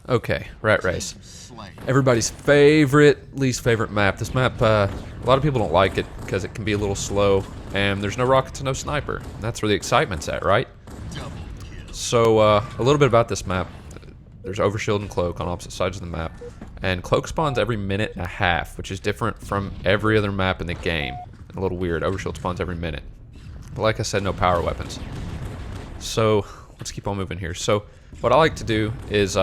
Okay, Rat Race. Everybody's favorite, least favorite map. This map, a lot of people don't like it because it can be a little slow, and there's no rockets and no sniper. That's where the excitement's at, right? So, a little bit about this map. There's Overshield and Cloak on opposite sides of the map, and Cloak spawns every minute and a half, which is different from every other map in the game. A little weird. Overshield spawns every minute. But like I said, no power weapons. So, let's keep on moving here. So, what I like to do is,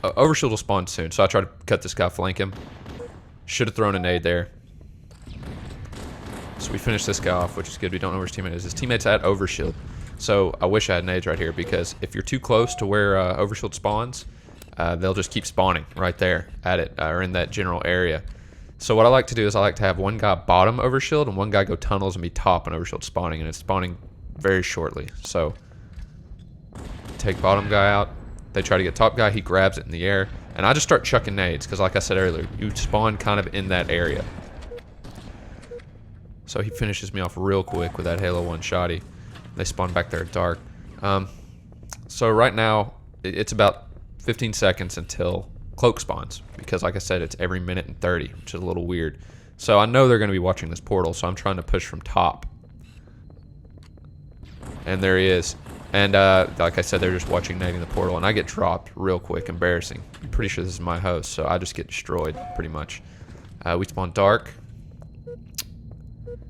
Overshield will spawn soon, so I try to cut this guy, flank him. Should have thrown a nade there. So we finish this guy off, which is good. We don't know where his teammate is. His teammate's at Overshield. So I wish I had nades right here, because if you're too close to where Overshield spawns, they'll just keep spawning right there at it, or in that general area. So what I like to do is I like to have one guy bottom Overshield and one guy go tunnels and be top on Overshield spawning, and it's spawning very shortly. So take bottom guy out. They try to get top guy, he grabs it in the air, and I just start chucking nades, because like I said earlier, you spawn kind of in that area. So he finishes me off real quick with that Halo 1 shotty. They spawn back there at dark. So right now, it's about 15 seconds until Cloak spawns, because like I said, it's every minute and 30, which is a little weird. So I know they're going to be watching this portal, so I'm trying to push from top. And there he is. And like I said, they're just watching nading the portal, and I get dropped real quick. Embarrassing. I'm pretty sure this is my host, so I just get destroyed pretty much. We spawn dark,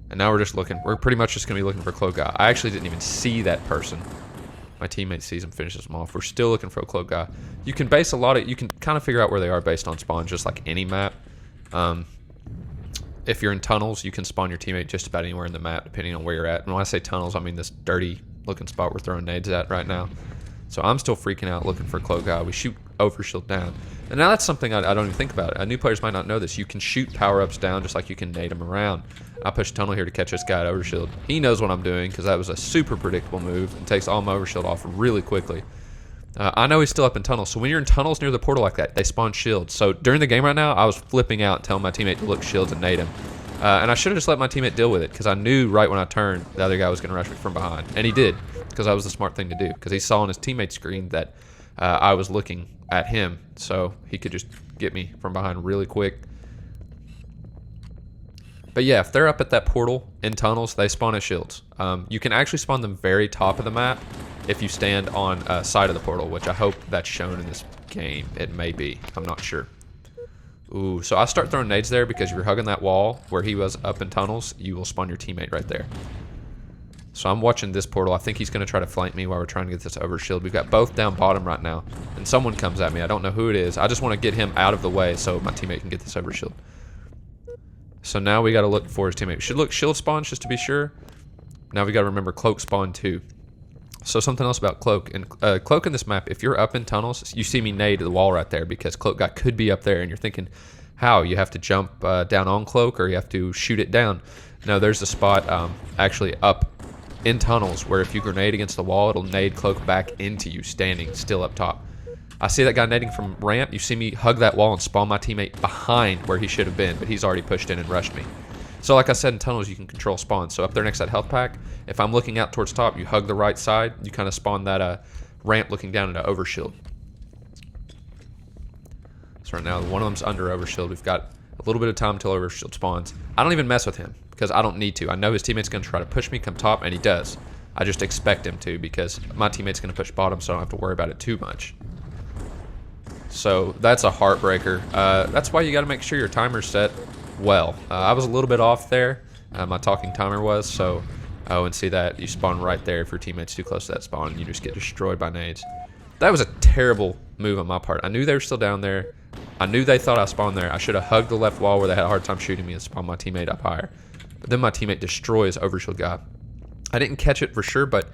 and now we're just looking. We're pretty much just gonna be looking for Cloak guy. I actually didn't even see that person. My teammate sees him, finishes him off. We're still looking for a Cloak guy. You can base a lot of. You can kind of figure out where they are based on spawn, just like any map. If you're in tunnels, you can spawn your teammate just about anywhere in the map, depending on where you're at. And when I say tunnels, I mean this dirty looking spot we're throwing nades at right now. So I'm still freaking out looking for Cloak guy. We shoot Overshield down. And now that's something I don't even think about. New players might not know this. You can shoot power-ups down just like you can nade them around. I push tunnel here to catch this guy at Overshield. He knows what I'm doing, because that was a super predictable move and takes all my Overshield off really quickly. I know he's still up in tunnels. So when you're in tunnels near the portal like that, they spawn shields. So during the game right now, I was flipping out, telling my teammate to look shields and nade him. And I should have just let my teammate deal with it, because I knew right when I turned, the other guy was going to rush me from behind. And he did, because that was the smart thing to do, because he saw on his teammate's screen that I was looking at him, so he could just get me from behind really quick. But yeah, if they're up at that portal in tunnels, they spawn as shields. You can actually spawn them very top of the map if you stand on side of the portal, which I hope that's shown in this game. It may be. I'm not sure. Ooh, so I start throwing nades there, because if you're hugging that wall where he was up in tunnels, you will spawn your teammate right there. So I'm watching this portal. I think he's going to try to flank me while we're trying to get this Overshield. We've got both down bottom right now, and someone comes at me. I don't know who it is. I just want to get him out of the way so my teammate can get this Overshield. So now we got to look for his teammate. We should look shield spawns just to be sure. Now we got to remember Cloak spawn too. So something else about Cloak. And Cloak in this map, if you're up in tunnels, you see me nade the wall right there, because Cloak guy could be up there, and you're thinking, how? You have to jump down on Cloak, or you have to shoot it down? No, there's a spot actually up in tunnels where if you grenade against the wall, it'll nade Cloak back into you, standing still up top. I see that guy nading from ramp. You see me hug that wall and spawn my teammate behind where he should have been, but he's already pushed in and rushed me. So like I said, in tunnels, you can control spawn. So up there next to that health pack, if I'm looking out towards top, you hug the right side, you kind of spawn that ramp looking down into Overshield. So right now, one of them's under Overshield. We've got a little bit of time until Overshield spawns. I don't even mess with him, because I don't need to. I know his teammate's going to try to push me, come top, and he does. I just expect him to, because my teammate's going to push bottom, so I don't have to worry about it too much. So that's a heartbreaker. That's why you got to make sure your timer's set well. I was a little bit off there. My talking timer was, so and see that you spawn right there if your teammate's too close to that spawn, and you just get destroyed by nades. That was a terrible move on my part. I knew they were still down there. I knew they thought I spawned there. I should have hugged the left wall where they had a hard time shooting me and spawned my teammate up higher. But then my teammate destroys Overshield guy. I didn't catch it for sure, but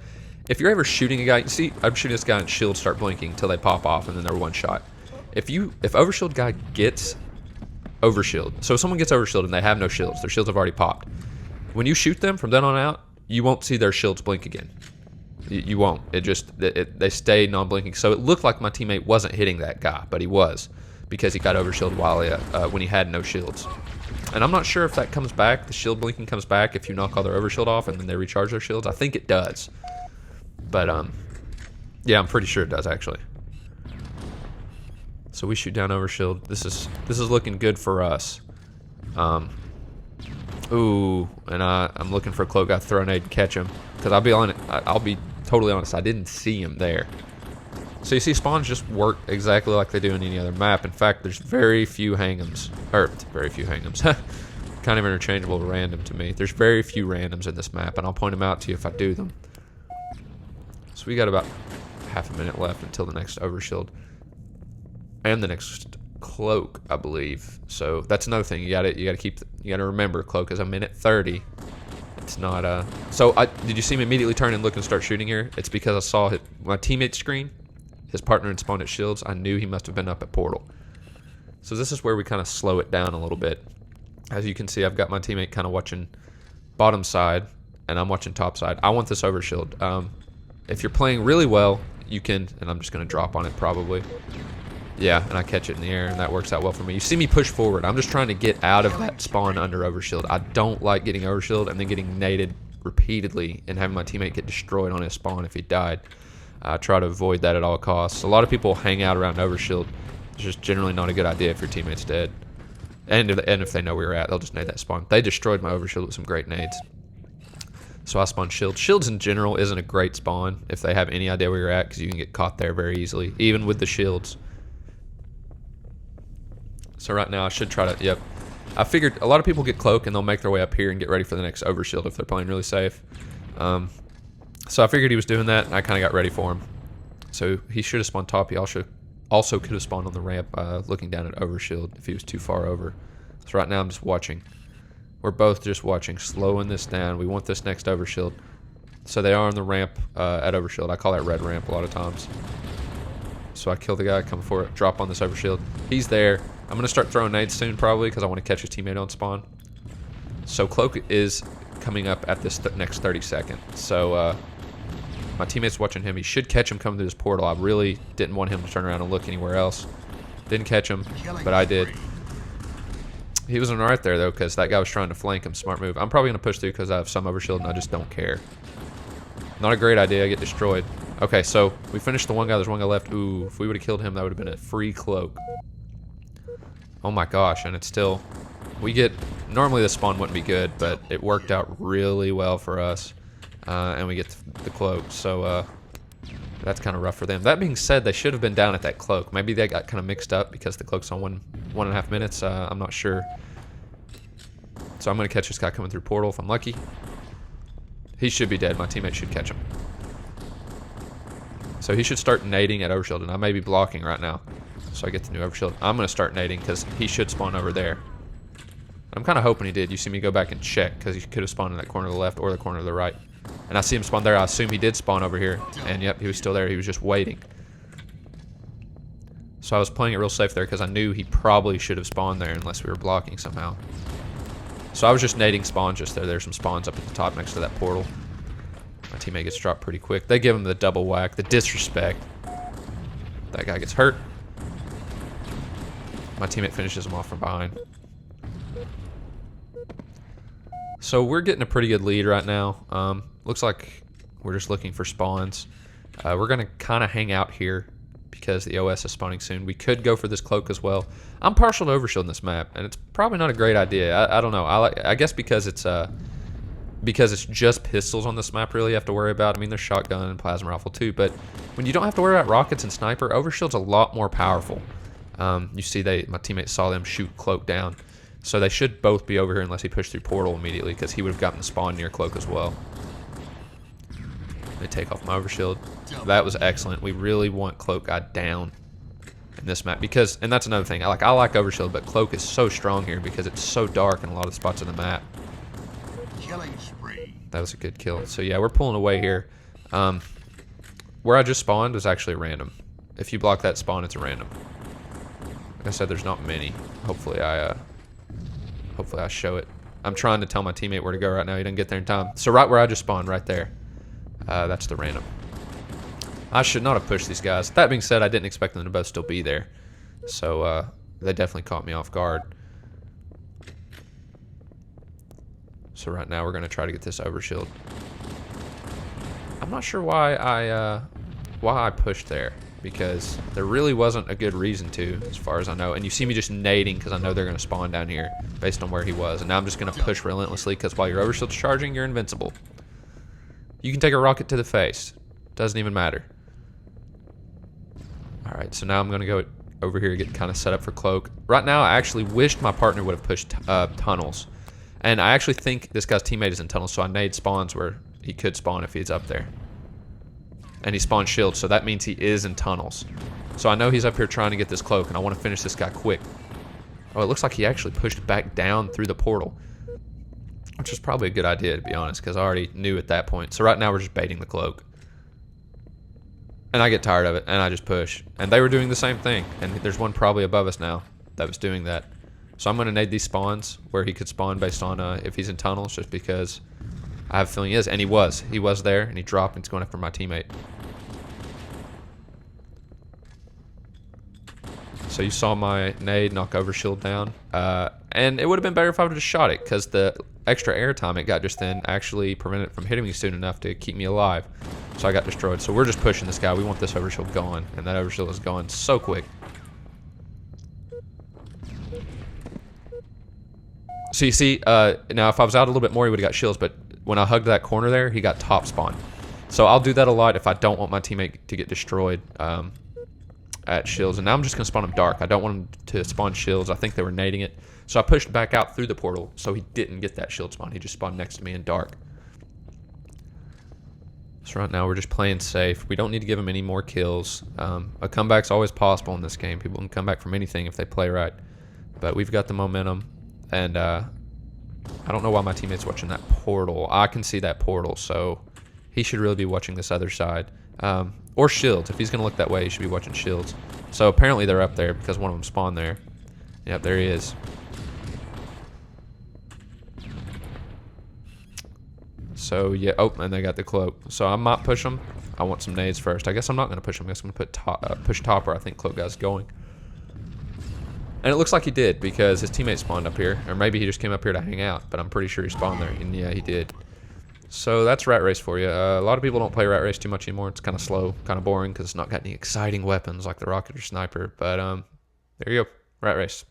if you're ever shooting a guy, you see I'm shooting this guy and shields start blinking until they pop off, and then they're one shot. If Overshield guy gets Overshield, so if someone gets Overshield and they have no shields, their shields have already popped. When you shoot them from then on out, you won't see their shields blink again. You won't. They stay non-blinking. So it looked like my teammate wasn't hitting that guy, but he was, because he got Overshield while when he had no shields. And I'm not sure if that comes back. The shield blinking comes back if you knock all their Overshield off and then they recharge their shields. I think it does. But yeah, I'm pretty sure it does actually. So we shoot down overshield. This is looking good for us. Ooh, and I'm looking for a cloak guy to throw a nade and catch him. Because I'll be totally honest, I didn't see him there. So you see spawns just work exactly like they do in any other map. In fact, there's very few hang-ems. Or, very few hang-ems. Kind of interchangeable random to me. There's very few randoms in this map, and I'll point them out to you if I do them. So we got about half a minute left until the next overshield. And the next cloak, I believe. So that's another thing. You gotta remember, cloak is 1:30. It's not so did you see me immediately turn and look and start shooting here? It's because I saw my teammate's screen. His partner had spawned at shields. I knew he must have been up at portal. So this is where we kind of slow it down a little bit. As you can see, I've got my teammate kind of watching bottom side, and I'm watching top side. I want this overshield. If you're playing really well, you can, and I'm just going to drop on it probably. Yeah, and I catch it in the air, and that works out well for me. You see me push forward. I'm just trying to get out of that spawn under overshield. I don't like getting overshield and then getting naded repeatedly and having my teammate get destroyed on his spawn if he died. I try to avoid that at all costs. A lot of people hang out around overshield. It's just generally not a good idea if your teammate's dead. And if they know where you're at, they'll just nade that spawn. They destroyed my overshield with some great nades. So I spawned shield. Shields in general isn't a great spawn if they have any idea where you're at, because you can get caught there very easily, even with the shields. So right now I should try to, yep. I figured a lot of people get cloak and they'll make their way up here and get ready for the next overshield if they're playing really safe. So I figured he was doing that, and I kind of got ready for him. So he should have spawned top. He also could have spawned on the ramp looking down at overshield if he was too far over. So right now I'm just watching. We're both just watching, slowing this down. We want this next overshield. So they are on the ramp at overshield. I call that red ramp a lot of times. So I kill the guy, come for it, drop on this overshield. He's there. I'm going to start throwing nades soon probably because I want to catch his teammate on spawn. So cloak is coming up at this next 30 seconds. So my teammate's watching him. He should catch him coming through this portal. I really didn't want him to turn around and look anywhere else. Didn't catch him, but I did. He wasn't right there though because that guy was trying to flank him. Smart move. I'm probably going to push through because I have some overshield and I just don't care. Not a great idea. I get destroyed. Okay, so we finished the one guy. There's one guy left. Ooh, if we would have killed him, that would have been a free cloak. Oh my gosh, and it's still... Normally the spawn wouldn't be good, but it worked out really well for us. And we get the cloak, so that's kind of rough for them. That being said, they should have been down at that cloak. Maybe they got kind of mixed up because the cloak's on 1.5 minutes. I'm not sure. So I'm going to catch this guy coming through portal if I'm lucky. He should be dead. My teammate should catch him. So he should start nading at overshield, and I may be blocking right now. So I get the new overshield. I'm going to start nading because he should spawn over there. I'm kind of hoping he did. You see me go back and check because he could have spawned in that corner to the left or the corner to the right. And I see him spawn there. I assume he did spawn over here. And yep, he was still there. He was just waiting. So I was playing it real safe there because I knew he probably should have spawned there unless we were blocking somehow. So I was just nading spawns just there. There's some spawns up at the top next to that portal. My teammate gets dropped pretty quick. They give him the double whack, the disrespect. That guy gets hurt. My teammate finishes him off from behind. So we're getting a pretty good lead right now. Looks like we're just looking for spawns. We're going to kind of hang out here because the OS is spawning soon. We could go for this cloak as well. I'm partial to overshield in this map, and it's probably not a great idea. I don't know. I guess because it's just pistols on this map really you have to worry about. I mean, there's shotgun and plasma rifle too, but when you don't have to worry about rockets and sniper, overshield's a lot more powerful. You see my teammates saw them shoot cloak down. So they should both be over here unless he pushed through portal immediately because he would have gotten the spawn near cloak as well. They take off my overshield. That was excellent. We really want cloak guy down in this map because, and that's another thing. I like overshield, but cloak is so strong here because it's so dark in a lot of spots of the map. Killing spree. That was a good kill. So yeah, we're pulling away here. Where I just spawned was actually random. If you block that spawn, it's a random. Like I said, there's not many. Hopefully I show it. I'm trying to tell my teammate where to go right now. He didn't get there in time. So right where I just spawned, right there. That's the random. I should not have pushed these guys. That being said, I didn't expect them to both still be there. So they definitely caught me off guard. So right now we're going to try to get this overshield. I'm not sure why why I pushed there, because there really wasn't a good reason to, as far as I know. And you see me just nading because I know they're going to spawn down here based on where he was. And now I'm just going to push relentlessly because while your overshield's charging, you're invincible. You can take a rocket to the face. Doesn't even matter. Alright, so now I'm going to go over here and get kind of set up for cloak. Right now, I actually wished my partner would have pushed tunnels. And I actually think this guy's teammate is in tunnels, so I nade spawns where he could spawn if he's up there. And he spawned shields, so that means he is in tunnels. So I know he's up here trying to get this cloak, and I want to finish this guy quick. Oh, it looks like he actually pushed back down through the portal, which is probably a good idea, to be honest, because I already knew at that point. So right now we're just baiting the cloak. And I get tired of it, and I just push. And they were doing the same thing, and there's one probably above us now that was doing that. So I'm going to nade these spawns where he could spawn based on if he's in tunnels, just because I have a feeling he is. And he was. He was there, and he dropped, and he's going after my teammate. So you saw my nade knock overshield down. And it would have been better if I would have just shot it, because the extra airtime it got just then actually prevented it from hitting me soon enough to keep me alive. So I got destroyed. So we're just pushing this guy. We want this overshield gone, and that overshield is gone so quick. So you see, now if I was out a little bit more, he would have got shields, but when I hugged that corner there, he got top spawn. So I'll do that a lot if I don't want my teammate to get destroyed at shields. And now I'm just going to spawn him dark. I don't want him to spawn shields. I think they were nading it. So I pushed back out through the portal so he didn't get that shield spawn. He just spawned next to me in dark. So right now we're just playing safe. We don't need to give him any more kills. A comeback's always possible in this game. People can come back from anything if they play right. But we've got the momentum. And I don't know why my teammate's watching that portal. I can see that portal, so he should really be watching this other side. Or shields. If he's going to look that way, he should be watching shields. So apparently they're up there because one of them spawned there. Yep, there he is. So, yeah. Oh, and they got the cloak. So I might push him. I want some nades first. I guess I'm not going to push him. I guess I'm going to push top where I think cloak guy's going. And it looks like he did because his teammate spawned up here. Or maybe he just came up here to hang out. But I'm pretty sure he spawned there. And yeah, he did. So that's Rat Race for you. A lot of people don't play Rat Race too much anymore. It's kind of slow, kind of boring because it's not got any exciting weapons like the rocket or sniper. But there you go. Rat Race.